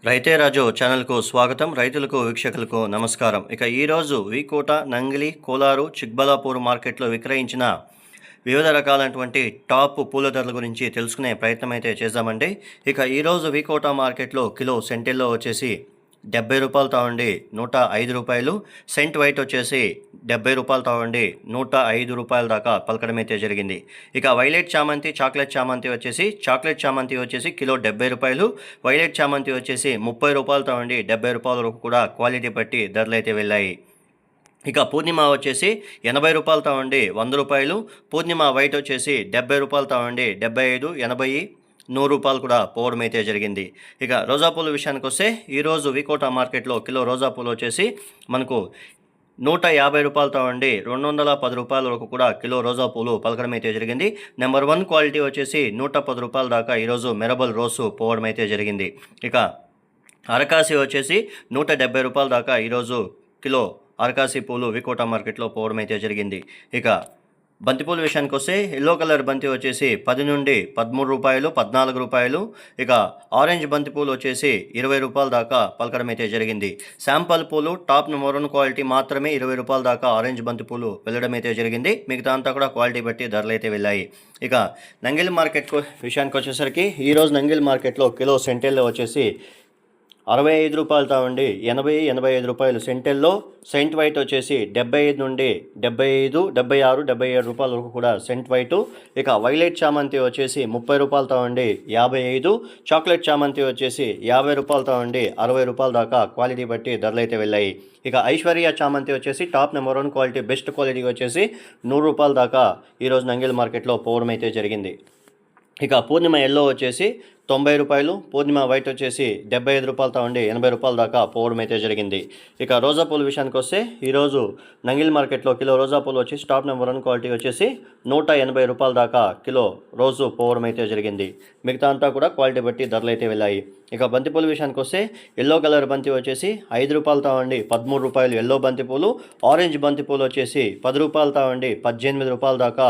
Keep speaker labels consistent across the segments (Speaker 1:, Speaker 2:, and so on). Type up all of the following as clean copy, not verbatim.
Speaker 1: రైతే రాజు ఛానల్కు స్వాగతం. రైతులకు వీక్షకులకు నమస్కారం. ఇక ఈరోజు వికోట, నంగిలి, కోలారు, చిక్బలాపూర్ మార్కెట్లో విక్రయించిన వివిధ రకాలైనటువంటి టాప్ పూల ధరల గురించి తెలుసుకునే ప్రయత్నం అయితే చేద్దామండి. ఇక ఈరోజు వికోట మార్కెట్లో కిలో సెంటిల్లో వచ్చేసి 70 రూపాయలు తావండి 105 రూపాయలు. సెంట్ వైట్ వచ్చేసి 70 రూపాయలు తావండి 105 రూపాయల దాకా పలకడం అయితే జరిగింది. ఇక వైలెట్ చామంతి, చాక్లెట్ చామంతి వచ్చేసి కిలో 70 రూపాయలు. వైలెట్ చామంతి వచ్చేసి 30 రూపాయలు తావండి 70 రూపాయల వరకు కూడా క్వాలిటీ బట్టి ధరలు అయితే వెళ్ళాయి. ఇక పూర్ణిమ వచ్చేసి 80 రూపాయలు తావండి 100 రూపాయలు. పూర్ణిమ వైట్ వచ్చేసి 70 రూపాయలు తావండి 75, 80, 100 రూపాయలు కూడా పోవడం అయితే జరిగింది. ఇక రోజా పూల విషయానికి వస్తే ఈరోజు వికోట మార్కెట్లో కిలో రోజా పూలు వచ్చేసి మనకు 150 రూపాయలతో అండి 210 రూపాయల వరకు కూడా కిలో రోజా పూలు పలకడం అయితే జరిగింది. నెంబర్ 1 క్వాలిటీ వచ్చేసి 110 రూపాయల దాకా ఈరోజు మెరబల్ రోసు పోవడం అయితే జరిగింది. ఇక అరకాసి వచ్చేసి 170 రూపాయల దాకా ఈరోజు కిలో అరకాసి పూలు వికోట మార్కెట్లో పోవడం అయితే జరిగింది. ఇక బంతిపూల విషయానికి వస్తే ఎల్లో కలర్ బంతి వచ్చేసి 10 నుండి 13 రూపాయలు, 14 రూపాయలు. ఇక ఆరెంజ్ బంతిపూలు వచ్చేసి 20 రూపాయల దాకా పలకడం అయితే జరిగింది. శాంపల్ పూలు టాప్ నెంబర్ 1 క్వాలిటీ మాత్రమే 20 రూపాయల దాకా ఆరెంజ్ బంతిపూలు వెళ్ళడం అయితే జరిగింది. మిగతా అంతా కూడా క్వాలిటీ బట్టి ధరలు అయితే వెళ్ళాయి. ఇక నంగిల్ మార్కెట్ విషయానికి వచ్చేసరికి ఈరోజు నంగిల్ మార్కెట్లో కిలో సెంటెల్లో వచ్చేసి 65 రూపాయలు తావండి 80, 85 రూపాయలు సెంటెల్లో. సెంట్ వైట్ వచ్చేసి 75 నుండి 75, 76, 77 రూపాయల వరకు కూడా సెంట్ వైటు. ఇక వైలెట్ చామంతి వచ్చేసి 30 రూపాయలు తావండి 55. చాక్లెట్ చామంతి వచ్చేసి 50 రూపాయలు తావండి 60 రూపాయల దాకా క్వాలిటీ బట్టి ధరలు అయితే వెళ్ళాయి. ఇక ఐశ్వర్య చామంతి వచ్చేసి top number 1 quality best quality వచ్చేసి 100 రూపాయల దాకా ఈరోజు నంగిల్ మార్కెట్లో పోవడం అయితే జరిగింది. ఇక పూర్ణిమ ఎల్లో వచ్చేసి 90 రూపాయలు. పూర్ణిమ వైట్ వచ్చేసి 75 రూపాయలతో ఉండి 80 రూపాయల దాకా పోవడం అయితే జరిగింది. ఇక రోజా పూల విషయానికి వస్తే ఈరోజు నంగిల్ మార్కెట్లో కిలో రోజా పూలు వచ్చేసి టాప్ నెంబర్ 1 క్వాలిటీ వచ్చేసి 180 రూపాయల దాకా కిలో రోజు పోవడం అయితే జరిగింది. మిగతా అంతా కూడా క్వాలిటీ బట్టి ధరలు అయితే వెళ్ళాయి. ఇక బంతిపూల విషయానికి వస్తే ఎల్లో కలర్ బంతి వచ్చేసి 5 రూపాయలతో అండి 13 రూపాయలు ఎల్లో బంతిపూలు. ఆరెంజ్ బంతిపూలు వచ్చేసి 10 రూపాయలతో అండి 18 రూపాయల దాకా.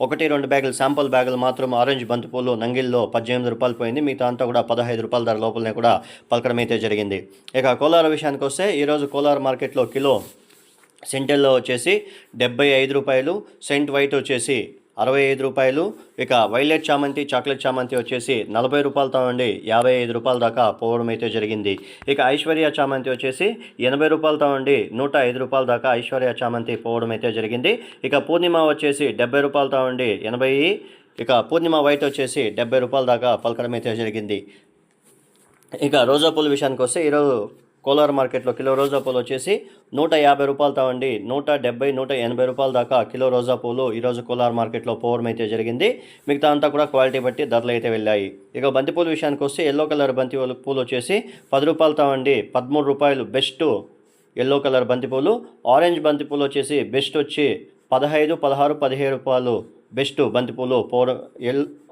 Speaker 1: 1-2 బ్యాగులు శాంపుల్ బ్యాగులు మాత్రం ఆరెంజ్ బంతిపూలు నంగిల్లో 18 రూపాయలు పోయింది. మిగతా అంతా కూడా 15 రూపాయల ధర లోపలనే కూడా పలకడం అయితే జరిగింది. ఇక కోలార్ విషయానికి వస్తే ఈరోజు కోలార్ మార్కెట్లో కిలో సెంటెల్లో వచ్చేసి 75 రూపాయలు. సెంట్ వైట్ వచ్చేసి 65 రూపాయలు. ఇక వైలెట్ చామంతి, చాక్లెట్ చామంతి వచ్చేసి 40 రూపాయలతో అండి 55 రూపాయల దాకా పోవడం అయితే జరిగింది. ఇక ఐశ్వర్య చామంతి వచ్చేసి 80 రూపాయలతో అండి 105 రూపాయల దాకా ఐశ్వర్య చామంతి పోవడం అయితే జరిగింది. ఇక పూర్ణిమ వచ్చేసి 70 రూపాయలతో అండి 80. ఇక పూర్ణిమ వైట్ వచ్చేసి 70 రూపాయల దాకా పలకడం అయితే జరిగింది. ఇక రోజా పూల విషయానికి వస్తే ఈరోజు కోలార్ మార్కెట్లో కిలో రోజా పూలు వచ్చేసి 150 రూపాయలతో అండి 170, 180 రూపాయల దాకా కిలో రోజా పూలు ఈరోజు కోలార్ మార్కెట్లో పోవడం అయితే జరిగింది. మిగతా అంతా కూడా క్వాలిటీ బట్టి ధరలు అయితే వెళ్ళాయి. ఇక బంతిపూల విషయానికి వస్తే ఎల్లో కలర్ బంతి పూలు వచ్చేసి 10 రూపాయలతో అండి 13 రూపాయలు బెస్ట్ ఎల్లో కలర్ బంతిపూలు. ఆరెంజ్ బంతిపూలు వచ్చేసి బెస్ట్ వచ్చి 15, 16, 17 రూపాయలు బెస్ట్ బంతిపూలు పోవడం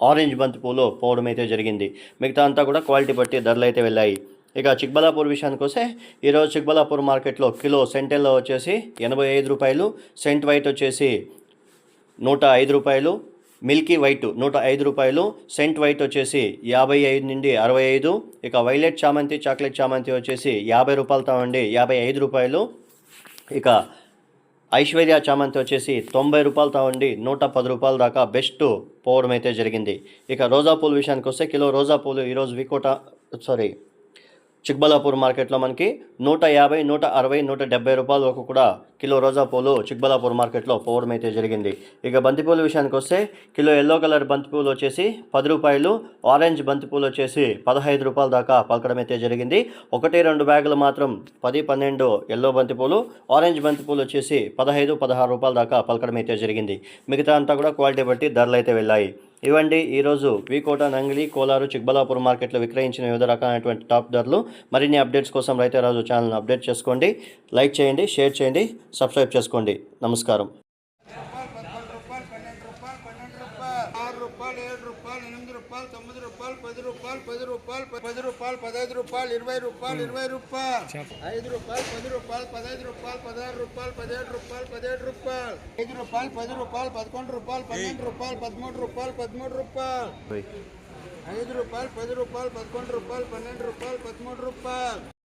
Speaker 1: ఆరెంజ్ బంతిపూలు పోవడం అయితే జరిగింది. మిగతా అంతా కూడా క్వాలిటీ బట్టి ధరలు అయితే వెళ్ళాయి. ఇక చిక్బలాపూర్ విషయానికి వస్తే ఈరోజు చిక్బలాపూర్ మార్కెట్లో కిలో సెంటెల్లో వచ్చేసి 85 రూపాయలు. సెంట్ వైట్ వచ్చేసి 105 రూపాయలు. మిల్కీ వైట్ 105 రూపాయలు. సెంట్ వైట్ వచ్చేసి 55 నుండి 65. ఇక వైలెట్ చామంతి, చాక్లెట్ చామంతి వచ్చేసి 50 రూపాయలతో అండి 55 రూపాయలు. ఇక ఐశ్వర్య చామంతి వచ్చేసి 90 రూపాయలతో ఉండి 110 రూపాయల దాకా బెస్ట్ పోవడం అయితే జరిగింది. ఇక రోజా పూల విషయానికి వస్తే కిలో రోజా పూలు ఈరోజు చిక్బలాపూర్ మార్కెట్లో మనకి 150, 160, 170 రూపాయల వరకు కూడా కిలో రోజా పూలు చిక్బలాపూర్ మార్కెట్లో పోవడం అయితే జరిగింది. ఇక బంతిపూల విషయానికి వస్తే కిలో ఎల్లో కలర్ బంతిపూలు వచ్చేసి 10 రూపాయలు. ఆరెంజ్ బంతిపూలు వచ్చేసి 15 రూపాయల దాకా పలకడం అయితే జరిగింది. 1-2 బ్యాగులు మాత్రం 10, 12 ఎల్లో బంతిపూలు. ఆరెంజ్ బంతిపూలు వచ్చేసి 15, 16 రూపాయల దాకా పలకడం అయితే జరిగింది. మిగతా అంతా కూడా క్వాలిటీ బట్టి ధరలు అయితే వెళ్ళాయి. ఇవండి ఈరోజు వికోట, నంగిలి, కోలారు, చిక్బలాపూర్ మార్కెట్లో విక్రయించిన వివిధ రకాలైనటువంటి టాప్ ధరలు. మరిన్ని అప్డేట్స్ కోసం రైతే రాజు ఛానల్ని అప్డేట్ చేసుకోండి. లైక్ చేయండి, షేర్ చేయండి, సబ్స్క్రైబ్ చేసుకోండి. నమస్కారం.
Speaker 2: రూపాయలు 9 రూపాయలు 10 రూపాయలు 10 రూపాయలు 10 రూపాయలు 15 రూపాయలు 20 రూపాయలు 20 రూపాయలు 5 రూపాయలు 10 రూపాయలు 15 రూపాయలు 16 రూపాయలు 17 రూపాయలు 17 రూపాయలు 5 రూపాయలు 10 రూపాయలు 11 రూపాయలు 12 రూపాయలు 13 రూపాయలు 13 రూపాయలు 13 రూపాయలు 5 రూపాయలు 10 రూపాయలు 11 రూపాయలు 12 రూపాయలు 13 రూపాయలు